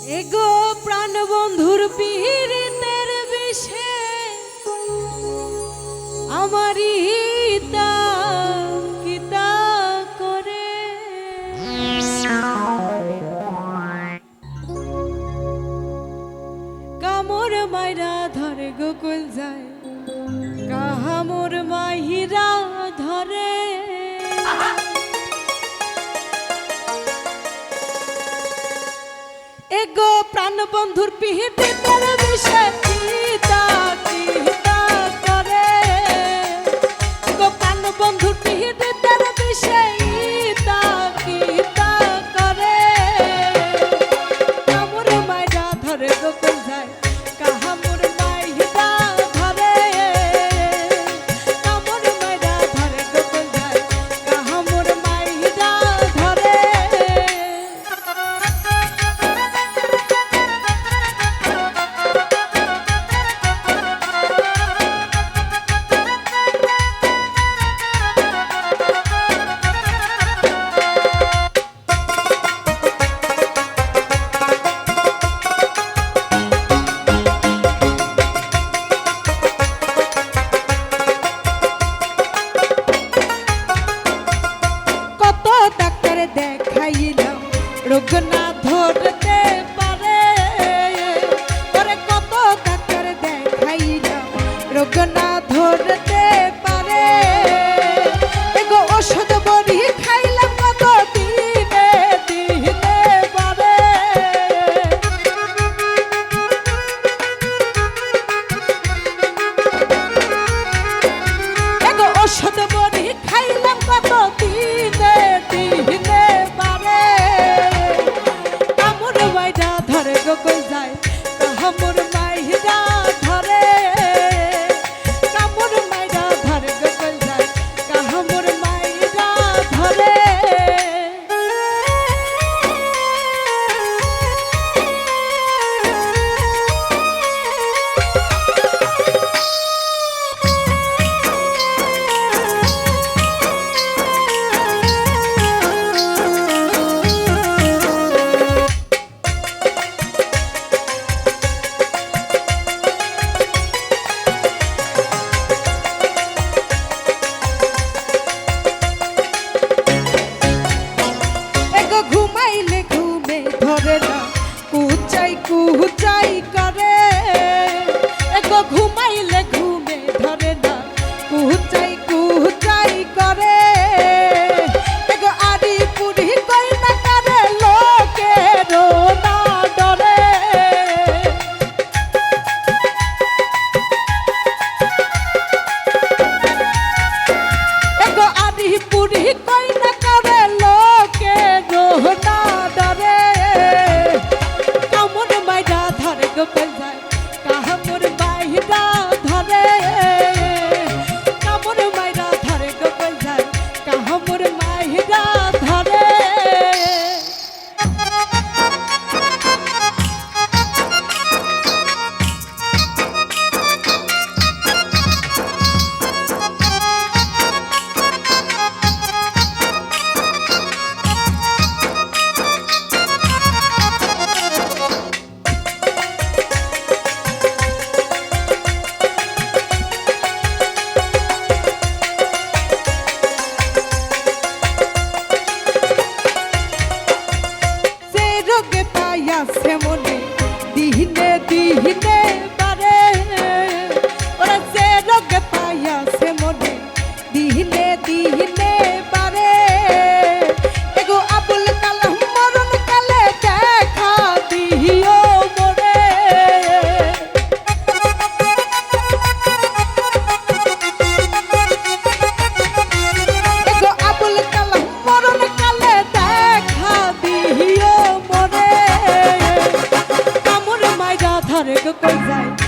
এগো প্রাণ বন্ধুর পীড়িতের বিষে আমারই হিতা কিতা করে কামর মাইরা ধরে গোকুল যায় কাহামোর মাহিরা ধরে এগো প্রাণ বন্ধুর পিহিতে তোর বিষয় কিতা কিতা করে এগো প্রাণ বন্ধুর পিহিতে তোর বিষয় কিতা কিতা করে কামর মাইরা ধরে গোকুল যায় কাহামোর মাইরা ধরে কামর মাইরা ধরে গোকুল যায় কাহামোর মাইরা ধরে দেখাইলাম রোগ না ধরতে পারে পরে কত ডাক্তার দেখাইলাম রোগ না ধরতে পারে এগো ওষুধ বড়ি খাইলাম কত দিনে দিনে পারে এগো ওষুধ বড়ি খাইলাম কত দিনে দিনে গোকুল যায় কাহামোর মাইরা ধরে কামোর মাইরা ধরে গোকুল যায় কাহামোর মাইরা ধরে কুচাই করে এগো ঘুমাইলে ঘুমে ধরে না কুচাই কুচাই করে এগো আড়ি পুরি কই না করে লোকে না ডরে এগো আড়ি পুরি কই না করে লোকে না ডরে গোকুল যায় কাহামোর মাইরা ধরে কামোর মাইরা ধরে গোকুল যায় কাহামোর মাইরা ধরে সে মনে দিনে দিনে বারে ওরা সে রোগ পাইয়া সে মনে দিনে দিনে বারে এগো আবুল কালাম মরণ কালে দেখা দিও মরে এগো আবুল কালাম মরণ কালে দেখা দিও মরে ধরে গোকুল যায়